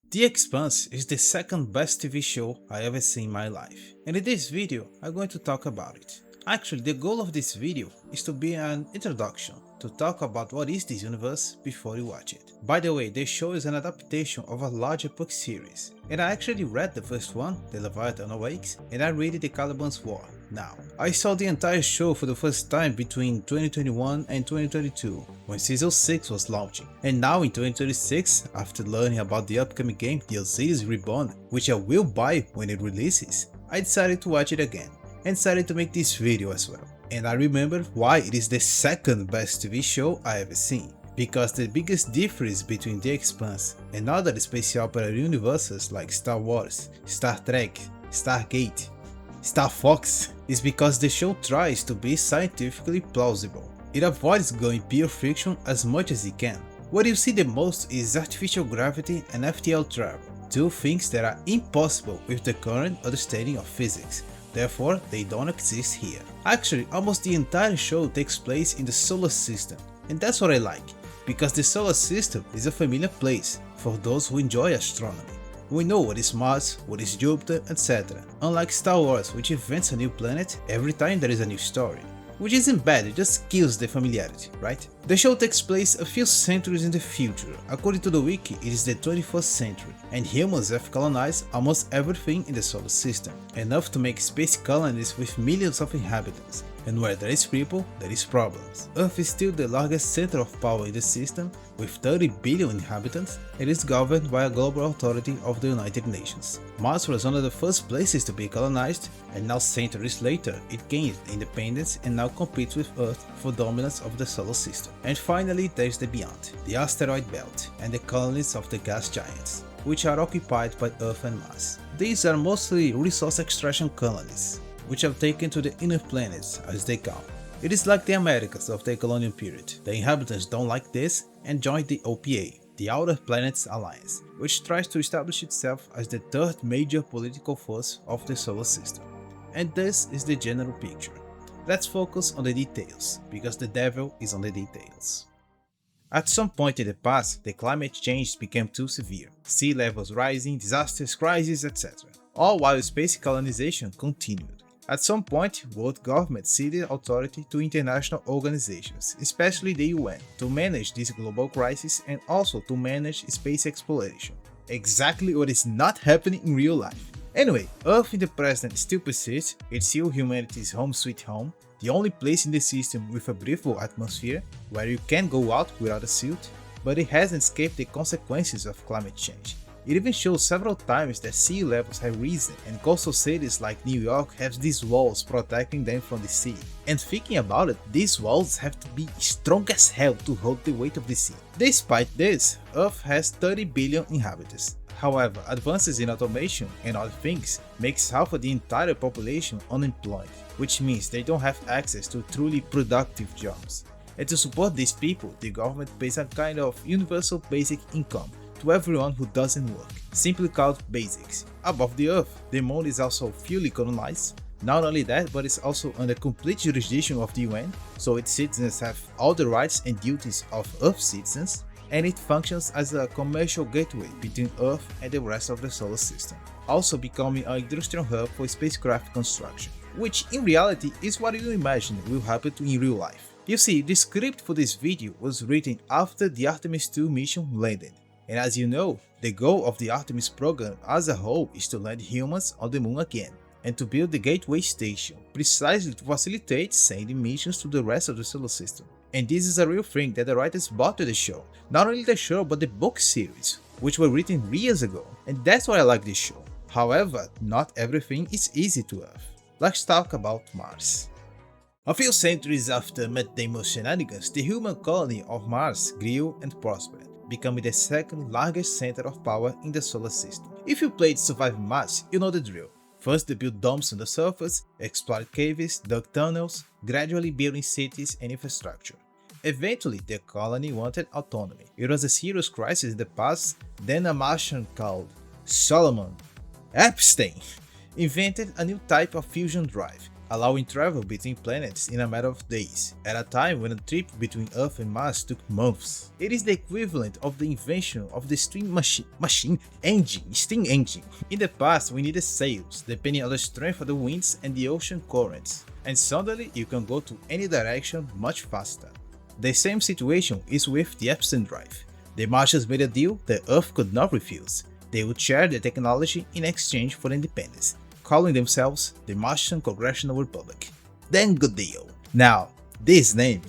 The Expanse is the second best TV show I ever seen in my life, and in this video I'm going to talk about it. Actually, the goal of this video is to be an introduction to talk about what is this universe before you watch it. By the way, the show is an adaptation of a larger book series, and I actually read the first one, The Leviathan Awakes, and I read The Caliban's War. Now, I saw the entire show for the first time between 2021 and 2022, when Season 6 was launching, and now in 2026, after learning about the upcoming game The Osiris Reborn, which I will buy when it releases, I decided to watch it again, and decided to make this video as well. And I remember why it is the second best TV show I ever seen. Because the biggest difference between The Expanse and other space opera universes like Star Wars, Star Trek, Stargate, Star Fox is because the show tries to be scientifically plausible. It avoids going pure fiction as much as it can. What you see the most is artificial gravity and FTL travel, two things that are impossible with the current understanding of physics. Therefore, they don't exist here. Actually, almost the entire show takes place in the solar system, and that's what I like, because the solar system is a familiar place for those who enjoy astronomy. We know what is Mars, what is Jupiter, etc. Unlike Star Wars, which invents a new planet every time there is a new story. Which isn't bad, it just kills the familiarity, right? The show takes place a few centuries in the future. According to the wiki, it is the 21st century, and humans have colonized almost everything in the solar system, enough to make space colonies with millions of inhabitants. And where there is people, there is problems. Earth is still the largest center of power in the system, with 30 billion inhabitants, and is governed by a global authority of the United Nations. Mars was one of the first places to be colonized, and now centuries later it gained independence and now competes with Earth for dominance of the solar system. And finally there is the beyond, the asteroid belt, and the colonies of the gas giants, which are occupied by Earth and Mars. These are mostly resource extraction colonies, which have taken to the inner planets as they come. It is like the Americas of the colonial period. The inhabitants don't like this and joined the OPA, the Outer Planets Alliance, which tries to establish itself as the third major political force of the solar system. And this is the general picture. Let's focus on the details, because the devil is on the details. At some point in the past, the climate change became too severe, sea levels rising, disasters, crises, etc. All while space colonization continued. At some point, world governments ceded authority to international organizations, especially the UN, to manage this global crisis and also to manage space exploration. Exactly what is not happening in real life. Anyway, Earth in the present still persists, it's still humanity's home sweet home, the only place in the system with a breathable atmosphere, where you can go out without a suit, but it hasn't escaped the consequences of climate change. It even shows several times that sea levels have risen, and coastal cities like New York have these walls protecting them from the sea. And thinking about it, these walls have to be strong as hell to hold the weight of the sea. Despite this, Earth has 30 billion inhabitants. However, advances in automation and other things makes half of the entire population unemployed, which means they don't have access to truly productive jobs. And to support these people, the government pays a kind of universal basic income to everyone who doesn't work, simply called basics. Above the Earth, the moon is also fully colonized. Not only that, but it's also under complete jurisdiction of the UN, so its citizens have all the rights and duties of Earth citizens, and it functions as a commercial gateway between Earth and the rest of the solar system, also becoming an industrial hub for spacecraft construction, which in reality is what you imagine will happen in real life. You see, the script for this video was written after the Artemis 2 mission landed. And as you know, the goal of the Artemis program as a whole is to land humans on the moon again, and to build the Gateway Station, precisely to facilitate sending missions to the rest of the solar system. And this is a real thing that the writers brought to the show. Not only the show, but the book series, which were written years ago, and that's why I like this show. However, not everything is easy to Earth. Let's talk about Mars. A few centuries after Matt Damon's shenanigans, the human colony of Mars grew and prospered, becoming the second largest center of power in the solar system. If you played Surviving Mars, you know the drill. First they built domes on the surface, explored caves, dug tunnels, gradually building cities and infrastructure. Eventually, the colony wanted autonomy. It was a serious crisis in the past, then a Martian called Solomon Epstein invented a new type of fusion drive, allowing travel between planets in a matter of days, at a time when a trip between Earth and Mars took months. It is the equivalent of the invention of the steam engine. In the past, we needed sails, depending on the strength of the winds and the ocean currents, and suddenly you can go to any direction much faster. The same situation is with the Epstein drive. The Martians made a deal the Earth could not refuse. They would share the technology in exchange for independence, calling themselves the Martian Congressional Republic. Then good deal. Now, this name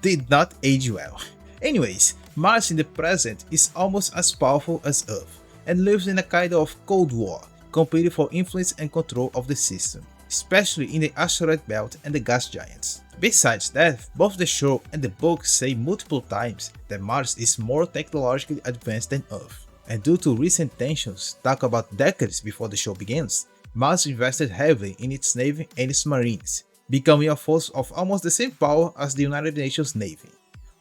did not age well. Anyways, Mars in the present is almost as powerful as Earth, and lives in a kind of Cold War, competing for influence and control of the system, especially in the asteroid belt and the gas giants. Besides that, both the show and the book say multiple times that Mars is more technologically advanced than Earth. And due to recent tensions, talk about decades before the show begins, Mars invested heavily in its navy and its marines, becoming a force of almost the same power as the United Nations Navy.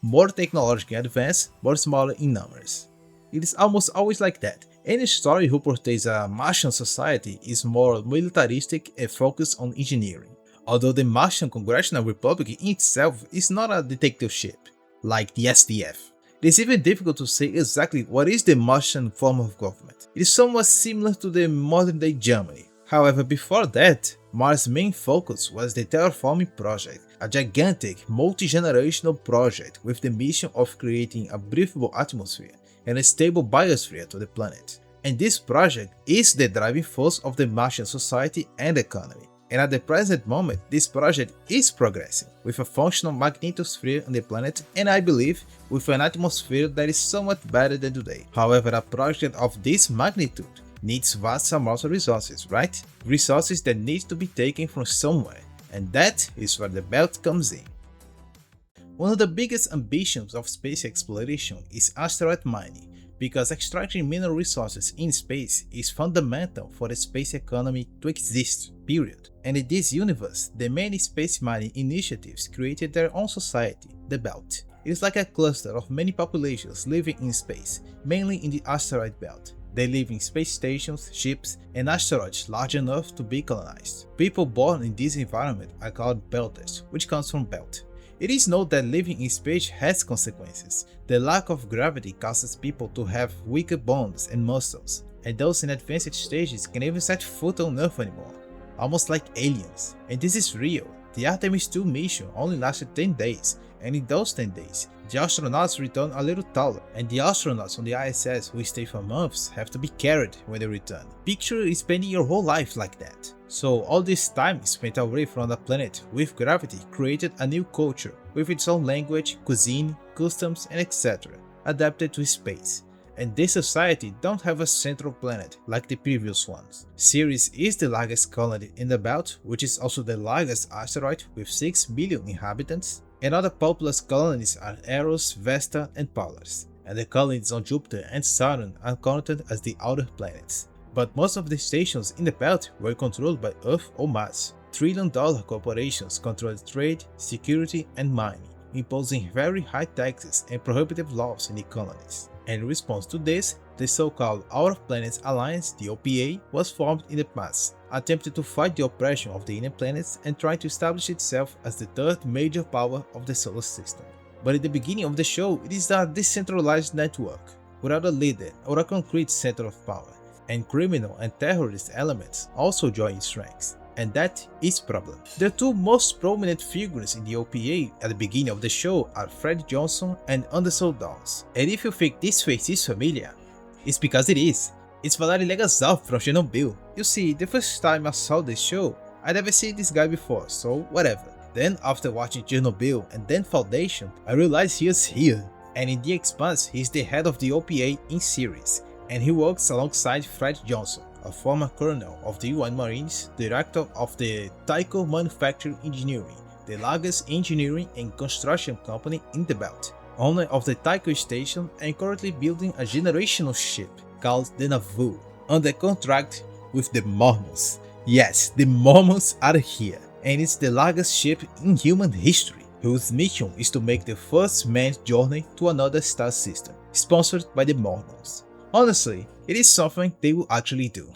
More technologically advanced, but smaller in numbers. It is almost always like that. Any story who portrays a Martian society is more militaristic and focused on engineering. Although the Martian Congressional Republic in itself is not a dictatorship, like the SDF. It is even difficult to say exactly what is the Martian form of government. It is somewhat similar to the modern-day Germany. However, before that, Mars' main focus was the Terraforming Project, a gigantic, multi-generational project with the mission of creating a breathable atmosphere and a stable biosphere to the planet. And this project is the driving force of the Martian society and economy. And at the present moment, this project is progressing, with a functional magnetosphere on the planet and I believe with an atmosphere that is somewhat better than today. However, a project of this magnitude needs vast amounts of resources, right? Resources that need to be taken from somewhere, and that is where the belt comes in. One of the biggest ambitions of space exploration is asteroid mining, because extracting mineral resources in space is fundamental for the space economy to exist, period. And in this universe, the many space mining initiatives created their own society, the Belt. It is like a cluster of many populations living in space, mainly in the asteroid belt. They live in space stations, ships, and asteroids large enough to be colonized. People born in this environment are called belters, which comes from belt. It is known that living in space has consequences. The lack of gravity causes people to have weaker bones and muscles, and those in advanced stages can even set foot on Earth anymore, almost like aliens. And this is real. The Artemis 2 mission only lasted 10 days, and in those 10 days, the astronauts return a little taller, and the astronauts on the ISS who stay for months have to be carried when they return. Picture spending your whole life like that. So all this time spent away from the planet with gravity created a new culture with its own language, cuisine, customs, and etc. adapted to space. And this society don't have a central planet like the previous ones. Ceres is the largest colony in the belt, which is also the largest asteroid with 6 million inhabitants, and other populous colonies are Eros, Vesta, and Pallas, and the colonies on Jupiter and Saturn are counted as the outer planets. But most of the stations in the belt were controlled by Earth or Mars. Trillion-dollar corporations controlled trade, security, and mining, imposing very high taxes and prohibitive laws in the colonies. And in response to this, the so-called Out of Planets Alliance, the OPA, was formed in the past, attempting to fight the oppression of the inner planets and trying to establish itself as the third major power of the solar system. But at the beginning of the show, it is a decentralized network, without a leader or a concrete center of power, and criminal and terrorist elements also join its ranks. And that is a problem. The two most prominent figures in the OPA at the beginning of the show are Fred Johnson and Anderson Dawes. And if you think this face is familiar, it's because it is. It's Valery Legazov from Chernobyl. You see, the first time I saw this show, I'd never seen this guy before, so whatever. Then after watching Chernobyl and then Foundation, I realized he is here. And in The Expanse, he's the head of the OPA in series, and he works alongside Fred Johnson, a former colonel of the UN Marines, director of the Tycho Manufacturing Engineering, the largest engineering and construction company in the belt, owner of the Tycho station and currently building a generational ship called the Nauvoo, under contract with the Mormons. Yes, the Mormons are here, and it's the largest ship in human history, whose mission is to make the first manned journey to another star system, sponsored by the Mormons. Honestly, it is something they will actually do.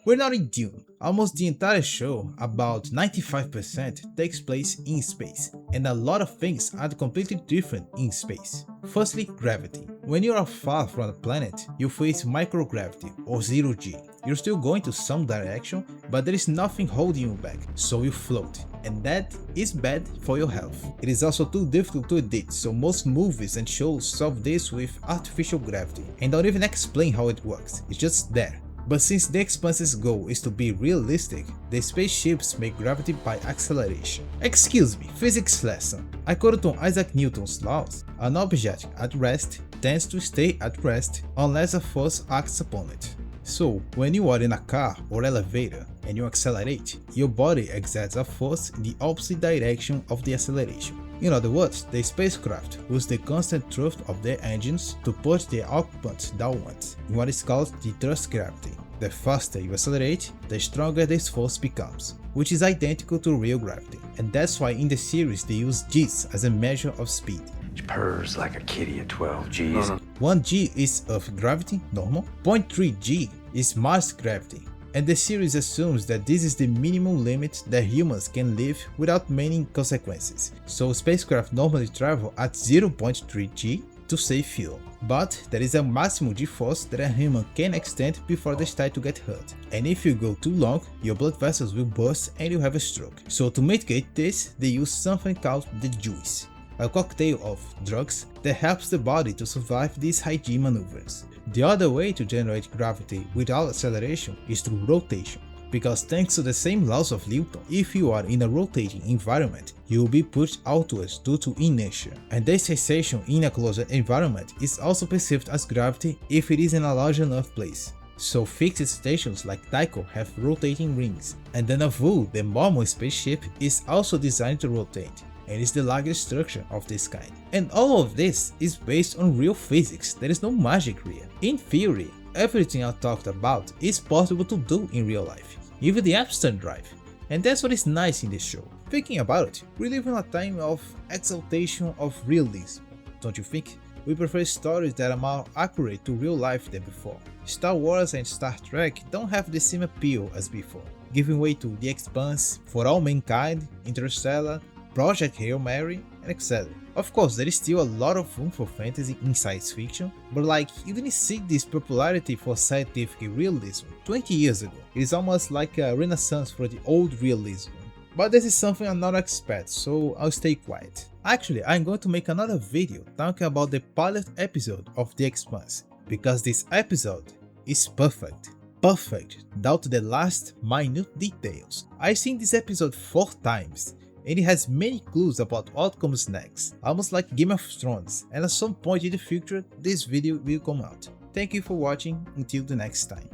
We're not in Dune. Almost the entire show, about 95%, takes place in space, and a lot of things are completely different in space. Firstly, gravity. When you are far from a planet, you face microgravity or zero G. You're still going to some direction, but there is nothing holding you back, so you float, and that is bad for your health. It is also too difficult to edit, so most movies and shows solve this with artificial gravity, and don't even explain how it works, it's just there. But since the Expanse's goal is to be realistic, the spaceships make gravity by acceleration. Excuse me, physics lesson. According to Isaac Newton's laws, an object at rest tends to stay at rest unless a force acts upon it. So, when you are in a car or elevator and you accelerate, your body exerts a force in the opposite direction of the acceleration. In other words, the spacecraft uses the constant thrust of their engines to push their occupants downwards, in what is called the thrust gravity. The faster you accelerate, the stronger this force becomes, which is identical to real gravity. And that's why in the series they use G's as a measure of speed. She purrs like a kitty at 12 G's. 1 G is Earth gravity, normal. 0.3 G is Mars gravity. And the series assumes that this is the minimum limit that humans can live without many consequences, so spacecraft normally travel at 0.3 G to save fuel. But there is a maximum G-force that a human can extend before they start to get hurt, and if you go too long, your blood vessels will burst and you have a stroke. So to mitigate this, they use something called the juice, a cocktail of drugs that helps the body to survive these high G maneuvers. The other way to generate gravity without acceleration is through rotation, because thanks to the same laws of Newton, if you are in a rotating environment, you will be pushed outwards due to inertia, and the sensation in a closed environment is also perceived as gravity if it is in a large enough place. So fixed stations like Tycho have rotating rings, and the Nauvoo, the Mormon spaceship, is also designed to rotate, and is the largest structure of this kind. And all of this is based on real physics, there is no magic here. In theory, everything I talked about is possible to do in real life, even the Epstein drive, and that's what is nice in this show. Thinking about it, we live in a time of exaltation of realism, don't you think? We prefer stories that are more accurate to real life than before. Star Wars and Star Trek don't have the same appeal as before, giving way to The Expanse, For All Mankind, Interstellar, Project Hail Mary, and etc. Of course, there is still a lot of room for fantasy in science fiction, but you didn't see this popularity for scientific realism 20 years ago. It is almost like a renaissance for the old realism. But this is something I'm not expert, so I'll stay quiet. Actually, I'm going to make another video talking about the pilot episode of The Expanse, because this episode is perfect. Perfect, down to the last minute details. I've seen this episode 4 times. And it has many clues about what comes next, almost like Game of Thrones, and at some point in the future this video will come out. Thank you for watching, until the next time.